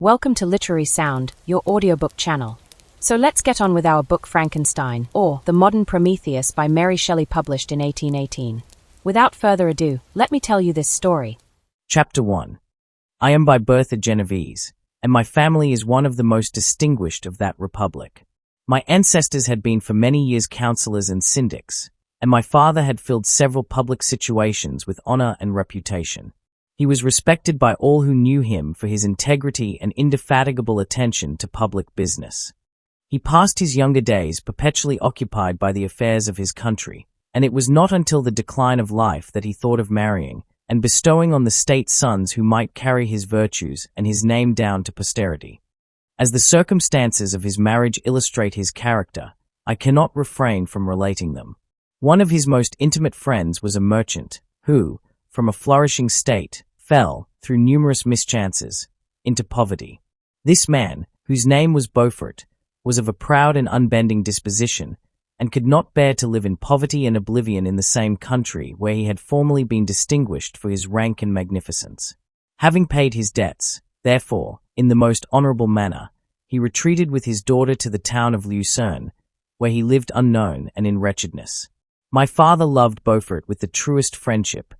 Welcome to Literary Sound, your audiobook channel. So let's get on with our book Frankenstein, or The Modern Prometheus by Mary Shelley, published in 1818. Without further ado, let me tell you this story. Chapter 1. I am by birth a Genevese, and my family is one of the most distinguished of that republic. My ancestors had been for many years councillors and syndics, and my father had filled several public situations with honor and reputation. He was respected by all who knew him for his integrity and indefatigable attention to public business. He passed his younger days perpetually occupied by the affairs of his country, and it was not until the decline of life that he thought of marrying and bestowing on the state sons who might carry his virtues and his name down to posterity. As the circumstances of his marriage illustrate his character, I cannot refrain from relating them. One of his most intimate friends was a merchant who, from a flourishing state, fell, through numerous mischances, into poverty. This man, whose name was Beaufort, was of a proud and unbending disposition, and could not bear to live in poverty and oblivion in the same country where he had formerly been distinguished for his rank and magnificence. Having paid his debts, therefore, in the most honourable manner, he retreated with his daughter to the town of Lucerne, where he lived unknown and in wretchedness. My father loved Beaufort with the truest friendship,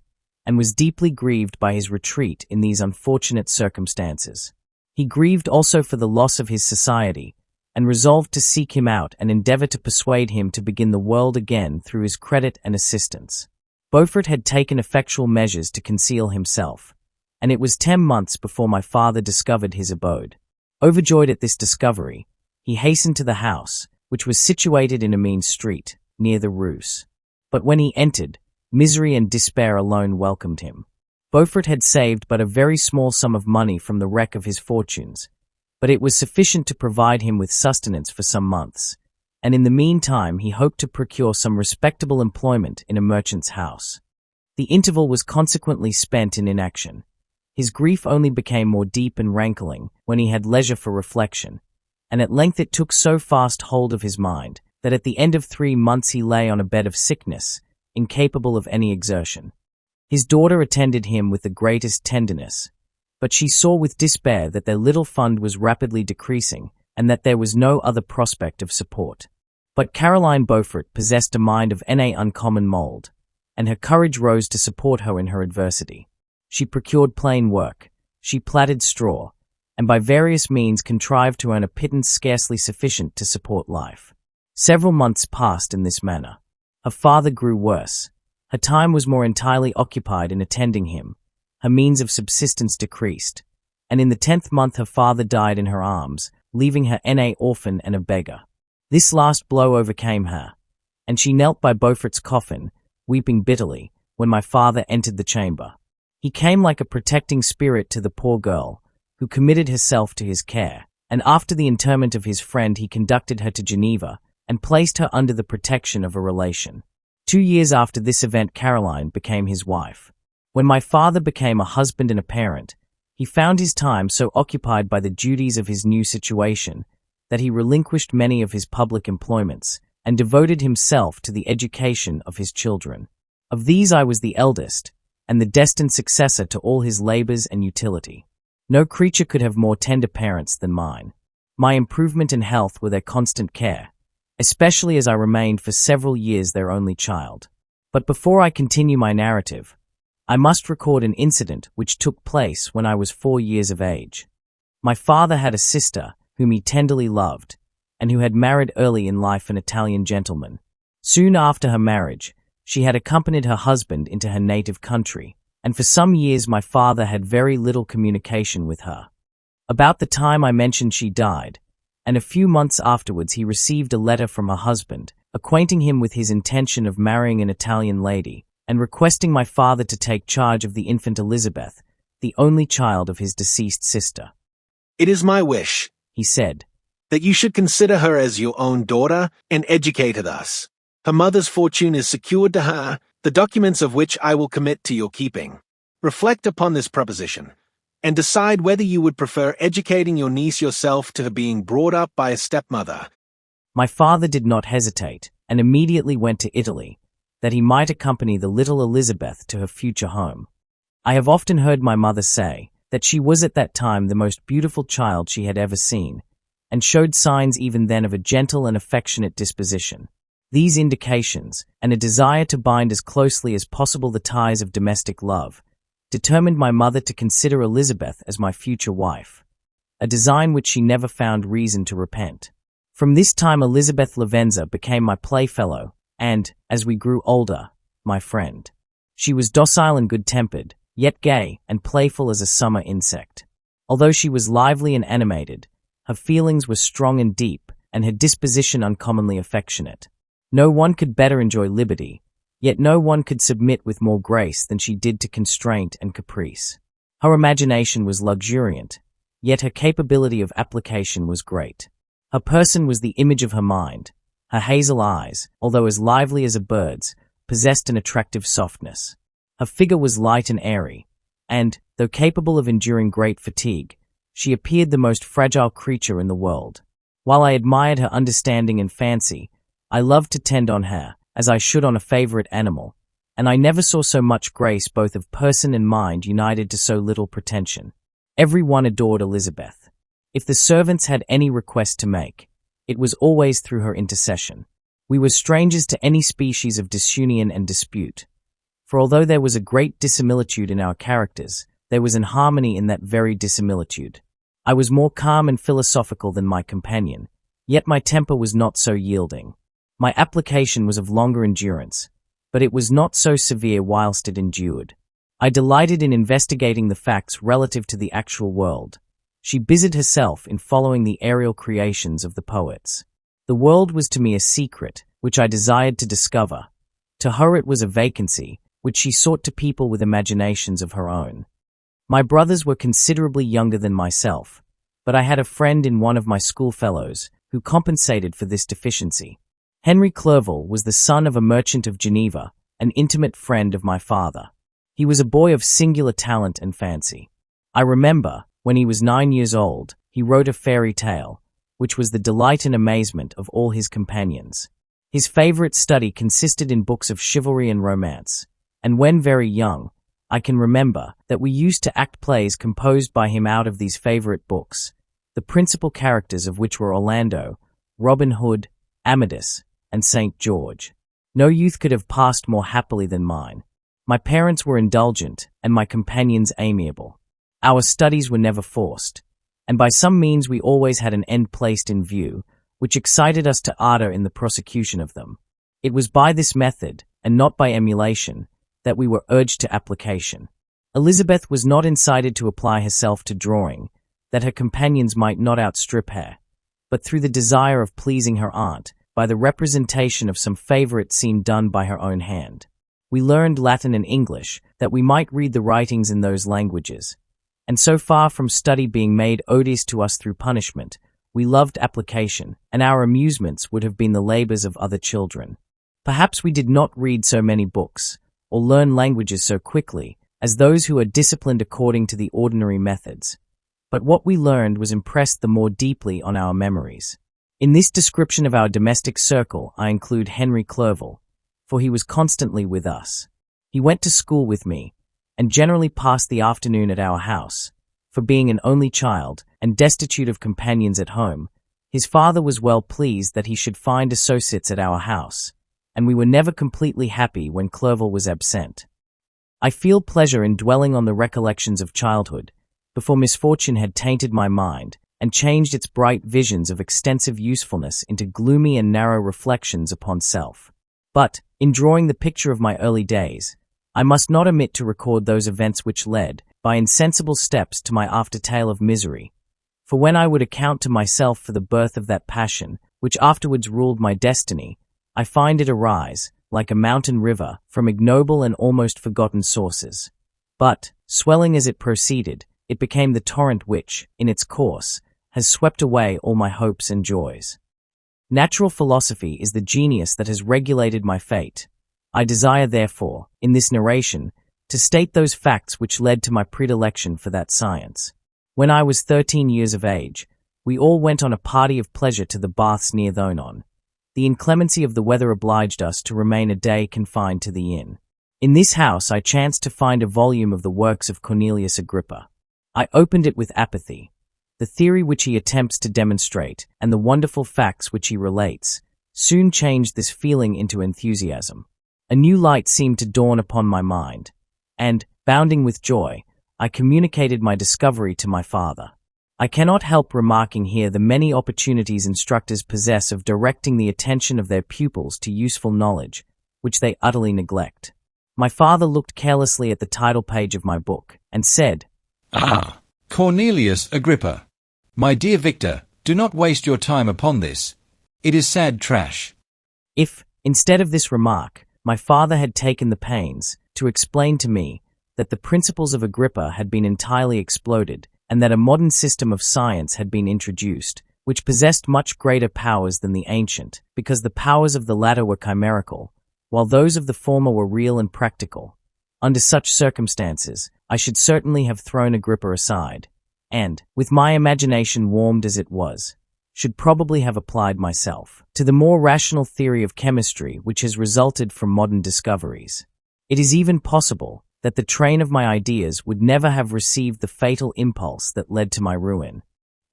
and was deeply grieved by his retreat in these unfortunate circumstances. He grieved also for the loss of his society, and resolved to seek him out and endeavour to persuade him to begin the world again through his credit and assistance. Beaufort had taken effectual measures to conceal himself, and it was 10 months before my father discovered his abode. Overjoyed at this discovery, he hastened to the house, which was situated in a mean street, near the Rus. But when he entered, misery and despair alone welcomed him. Beaufort had saved but a very small sum of money from the wreck of his fortunes, but it was sufficient to provide him with sustenance for some months, and in the meantime he hoped to procure some respectable employment in a merchant's house. The interval was consequently spent in inaction. His grief only became more deep and rankling when he had leisure for reflection, and at length it took so fast hold of his mind that at the end of 3 months he lay on a bed of sickness, incapable of any exertion. His daughter attended him with the greatest tenderness, but she saw with despair that their little fund was rapidly decreasing and that there was no other prospect of support. But Caroline Beaufort possessed a mind of an uncommon mould, and her courage rose to support her in her adversity. She procured plain work, she plaited straw, and by various means contrived to earn a pittance scarcely sufficient to support life. Several months passed in this manner. Her father grew worse. Her time was more entirely occupied in attending him. Her means of subsistence decreased, and in the 10th month her father died in her arms, leaving her an orphan and a beggar. This last blow overcame her, and she knelt by Beaufort's coffin, weeping bitterly, when my father entered the chamber. He came like a protecting spirit to the poor girl, who committed herself to his care, and after the interment of his friend he conducted her to Geneva, and placed her under the protection of a relation. 2 years after this event Caroline became his wife. When my father became a husband and a parent, he found his time so occupied by the duties of his new situation that he relinquished many of his public employments and devoted himself to the education of his children. Of these I was the eldest, and the destined successor to all his labours and utility. No creature could have more tender parents than mine. My improvement and health were their constant care, especially as I remained for several years their only child. But before I continue my narrative, I must record an incident which took place when I was 4 years of age. My father had a sister whom he tenderly loved, and who had married early in life an Italian gentleman. Soon after her marriage, she had accompanied her husband into her native country, and for some years my father had very little communication with her. About the time I mentioned she died, and a few months afterwards he received a letter from her husband, acquainting him with his intention of marrying an Italian lady, and requesting my father to take charge of the infant Elizabeth, the only child of his deceased sister. "It is my wish," he said, "that you should consider her as your own daughter and educate her thus. Her mother's fortune is secured to her, the documents of which I will commit to your keeping. Reflect upon this proposition, and decide whether you would prefer educating your niece yourself to her being brought up by a stepmother." My father did not hesitate, and immediately went to Italy, that he might accompany the little Elizabeth to her future home. I have often heard my mother say that she was at that time the most beautiful child she had ever seen, and showed signs even then of a gentle and affectionate disposition. These indications, and a desire to bind as closely as possible the ties of domestic love, determined my mother to consider Elizabeth as my future wife, a design which she never found reason to repent. From this time Elizabeth Lavenza became my playfellow and, as we grew older, my friend. She was docile and good-tempered, yet gay and playful as a summer insect. Although she was lively and animated, her feelings were strong and deep, and her disposition uncommonly affectionate. No one could better enjoy liberty, yet no one could submit with more grace than she did to constraint and caprice. Her imagination was luxuriant, yet her capability of application was great. Her person was the image of her mind. Her hazel eyes, although as lively as a bird's, possessed an attractive softness. Her figure was light and airy, and, though capable of enduring great fatigue, she appeared the most fragile creature in the world. While I admired her understanding and fancy, I loved to tend on her, as I should on a favorite animal, and I never saw so much grace both of person and mind united to so little pretension. Every one adored Elizabeth. If the servants had any request to make, it was always through her intercession. We were strangers to any species of disunion and dispute, for although there was a great dissimilitude in our characters, there was an harmony in that very dissimilitude. I was more calm and philosophical than my companion, yet my temper was not so yielding. My application was of longer endurance, but it was not so severe whilst it endured. I delighted in investigating the facts relative to the actual world. She busied herself in following the aerial creations of the poets. The world was to me a secret, which I desired to discover. To her it was a vacancy, which she sought to people with imaginations of her own. My brothers were considerably younger than myself, but I had a friend in one of my schoolfellows who compensated for this deficiency. Henry Clerval was the son of a merchant of Geneva, an intimate friend of my father. He was a boy of singular talent and fancy. I remember, when he was 9 years old, he wrote a fairy tale, which was the delight and amazement of all his companions. His favorite study consisted in books of chivalry and romance, and when very young, I can remember that we used to act plays composed by him out of these favorite books, the principal characters of which were Orlando, Robin Hood, Amadis, and St. George. No youth could have passed more happily than mine. My parents were indulgent, and my companions amiable. Our studies were never forced, and by some means we always had an end placed in view, which excited us to ardor in the prosecution of them. It was by this method, and not by emulation, that we were urged to application. Elizabeth was not incited to apply herself to drawing, that her companions might not outstrip her, but through the desire of pleasing her aunt, by the representation of some favorite scene done by her own hand. We learned Latin and English, that we might read the writings in those languages, and so far from study being made odious to us through punishment, we loved application, and our amusements would have been the labors of other children. Perhaps we did not read so many books, or learn languages so quickly, as those who are disciplined according to the ordinary methods. But what we learned was impressed the more deeply on our memories. In this description of our domestic circle I include Henry Clerval, for he was constantly with us. He went to school with me, and generally passed the afternoon at our house. For being an only child, and destitute of companions at home, his father was well pleased that he should find associates at our house, and we were never completely happy when Clerval was absent. I feel pleasure in dwelling on the recollections of childhood, before misfortune had tainted my mind, and changed its bright visions of extensive usefulness into gloomy and narrow reflections upon self. But, in drawing the picture of my early days, I must not omit to record those events which led, by insensible steps, to my after-tale of misery. For when I would account to myself for the birth of that passion, which afterwards ruled my destiny, I find it arise, like a mountain river, from ignoble and almost forgotten sources. But, swelling as it proceeded, it became the torrent which, in its course, has swept away all my hopes and joys. Natural philosophy is the genius that has regulated my fate. I desire, therefore, in this narration, to state those facts which led to my predilection for that science. When I was 13 years of age, we all went on a party of pleasure to the baths near Thonon. The inclemency of the weather obliged us to remain a day confined to the inn. In this house I chanced to find a volume of the works of Cornelius Agrippa. I opened it with apathy. The theory which he attempts to demonstrate, and the wonderful facts which he relates, soon changed this feeling into enthusiasm. A new light seemed to dawn upon my mind, and, bounding with joy, I communicated my discovery to my father. I cannot help remarking here the many opportunities instructors possess of directing the attention of their pupils to useful knowledge, which they utterly neglect. My father looked carelessly at the title page of my book, and said, "Ah, Cornelius Agrippa. My dear Victor, do not waste your time upon this. It is sad trash." If, instead of this remark, my father had taken the pains to explain to me that the principles of Agrippa had been entirely exploded, and that a modern system of science had been introduced, which possessed much greater powers than the ancient, because the powers of the latter were chimerical, while those of the former were real and practical. Under such circumstances, I should certainly have thrown Agrippa aside, and, with my imagination warmed as it was, should probably have applied myself to the more rational theory of chemistry which has resulted from modern discoveries. It is even possible that the train of my ideas would never have received the fatal impulse that led to my ruin.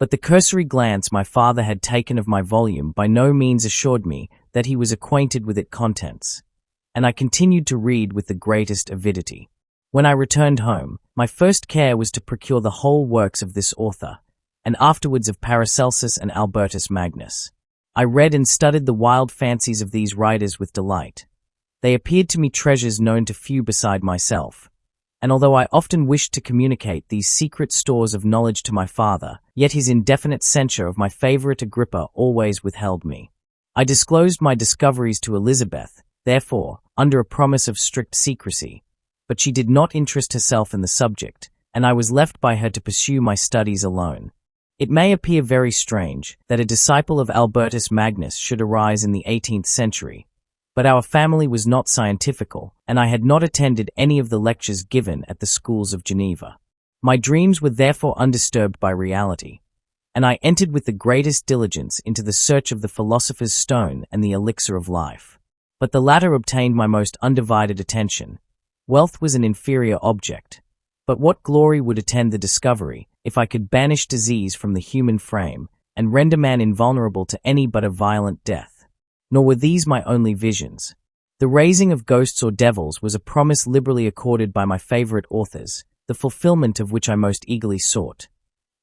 But the cursory glance my father had taken of my volume by no means assured me that he was acquainted with its contents, and I continued to read with the greatest avidity. When I returned home, my first care was to procure the whole works of this author, and afterwards of Paracelsus and Albertus Magnus. I read and studied the wild fancies of these writers with delight. They appeared to me treasures known to few beside myself, and although I often wished to communicate these secret stores of knowledge to my father, yet his indefinite censure of my favorite Agrippa always withheld me. I disclosed my discoveries to Elizabeth, therefore, under a promise of strict secrecy, but she did not interest herself in the subject, and I was left by her to pursue my studies alone. It may appear very strange that a disciple of Albertus Magnus should arise in the 18th century, but our family was not scientifical, and I had not attended any of the lectures given at the schools of Geneva. My dreams were therefore undisturbed by reality, and I entered with the greatest diligence into the search of the philosopher's stone and the elixir of life. But the latter obtained my most undivided attention. Wealth was an inferior object, but what glory would attend the discovery if I could banish disease from the human frame and render man invulnerable to any but a violent death? Nor were these my only visions. The raising of ghosts or devils was a promise liberally accorded by my favorite authors, the fulfillment of which I most eagerly sought.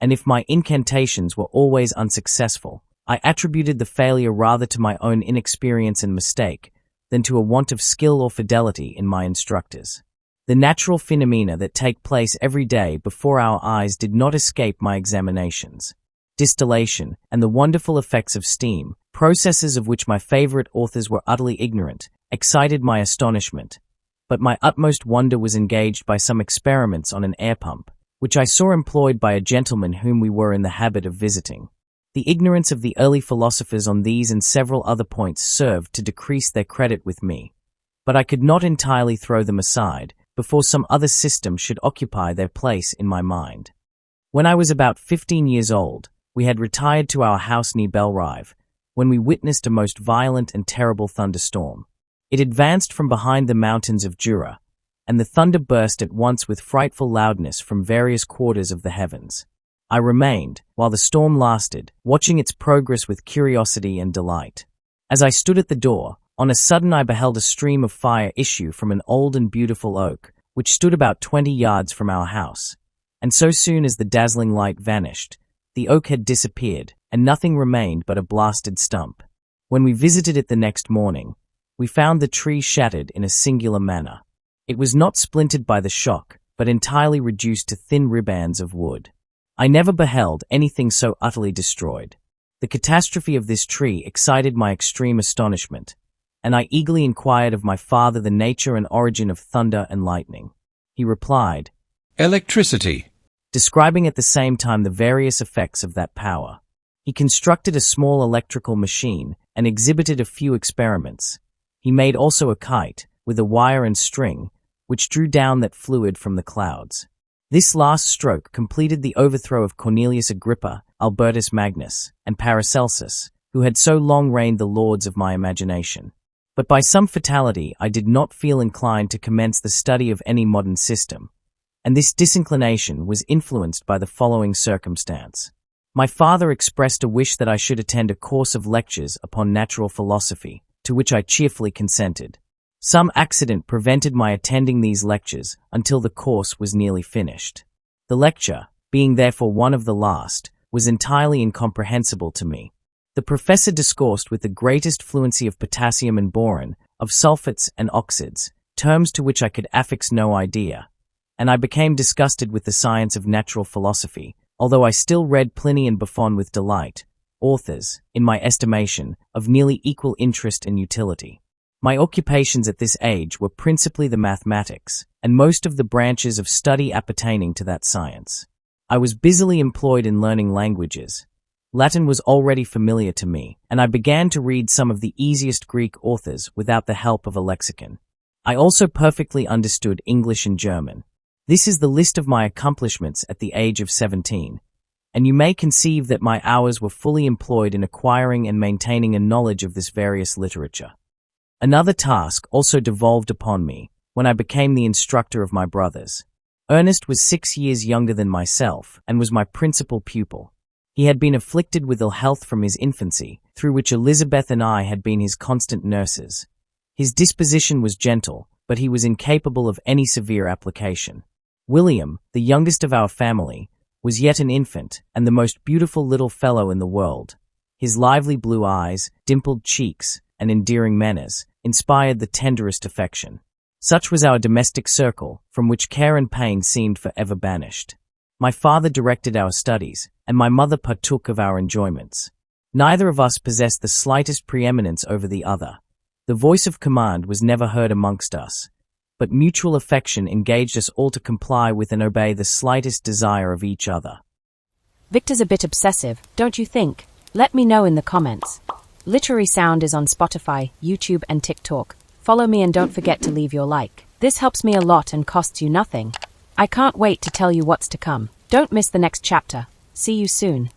And if my incantations were always unsuccessful, I attributed the failure rather to my own inexperience and mistake than to a want of skill or fidelity in my instructors. The natural phenomena that take place every day before our eyes did not escape my examinations. Distillation and the wonderful effects of steam, processes of which my favorite authors were utterly ignorant, excited my astonishment. But my utmost wonder was engaged by some experiments on an air pump, which I saw employed by a gentleman whom we were in the habit of visiting. The ignorance of the early philosophers on these and several other points served to decrease their credit with me, but I could not entirely throw them aside before some other system should occupy their place in my mind. When I was about 15 years old, we had retired to our house near Belrive, when we witnessed a most violent and terrible thunderstorm. It advanced from behind the mountains of Jura, and the thunder burst at once with frightful loudness from various quarters of the heavens. I remained, while the storm lasted, watching its progress with curiosity and delight. As I stood at the door, on a sudden I beheld a stream of fire issue from an old and beautiful oak, which stood about 20 yards from our house. And so soon as the dazzling light vanished, the oak had disappeared, and nothing remained but a blasted stump. When we visited it the next morning, we found the tree shattered in a singular manner. It was not splintered by the shock, but entirely reduced to thin ribands of wood. I never beheld anything so utterly destroyed. The catastrophe of this tree excited my extreme astonishment, and I eagerly inquired of my father the nature and origin of thunder and lightning. He replied, "Electricity," describing at the same time the various effects of that power. He constructed a small electrical machine and exhibited a few experiments. He made also a kite, with a wire and string, which drew down that fluid from the clouds. This last stroke completed the overthrow of Cornelius Agrippa, Albertus Magnus, and Paracelsus, who had so long reigned the lords of my imagination. But by some fatality I did not feel inclined to commence the study of any modern system, and this disinclination was influenced by the following circumstance. My father expressed a wish that I should attend a course of lectures upon natural philosophy, to which I cheerfully consented. Some accident prevented my attending these lectures until the course was nearly finished. The lecture, being therefore one of the last, was entirely incomprehensible to me. The professor discoursed with the greatest fluency of potassium and boron, of sulfates and oxides, terms to which I could affix no idea, and I became disgusted with the science of natural philosophy, although I still read Pliny and Buffon with delight, authors, in my estimation, of nearly equal interest and utility. My occupations at this age were principally the mathematics, and most of the branches of study appertaining to that science. I was busily employed in learning languages. Latin was already familiar to me, and I began to read some of the easiest Greek authors without the help of a lexicon. I also perfectly understood English and German. This is the list of my accomplishments at the age of 17, and you may conceive that my hours were fully employed in acquiring and maintaining a knowledge of this various literature. Another task also devolved upon me when I became the instructor of my brothers. Ernest was 6 years younger than myself and was my principal pupil. He had been afflicted with ill health from his infancy, through which Elizabeth and I had been his constant nurses. His disposition was gentle, but he was incapable of any severe application. William, the youngest of our family, was yet an infant and the most beautiful little fellow in the world. His lively blue eyes, dimpled cheeks, and endearing manners inspired the tenderest affection. Such was our domestic circle, from which care and pain seemed forever banished. My father directed our studies, and my mother partook of our enjoyments. Neither of us possessed the slightest preeminence over the other. The voice of command was never heard amongst us, but mutual affection engaged us all to comply with and obey the slightest desire of each other. Victor's a bit obsessive, don't you think? Let me know in the comments. Literary Sound is on Spotify, YouTube and TikTok. Follow me and don't forget to leave your like. This helps me a lot and costs you nothing. I can't wait to tell you what's to come. Don't miss the next chapter. See you soon.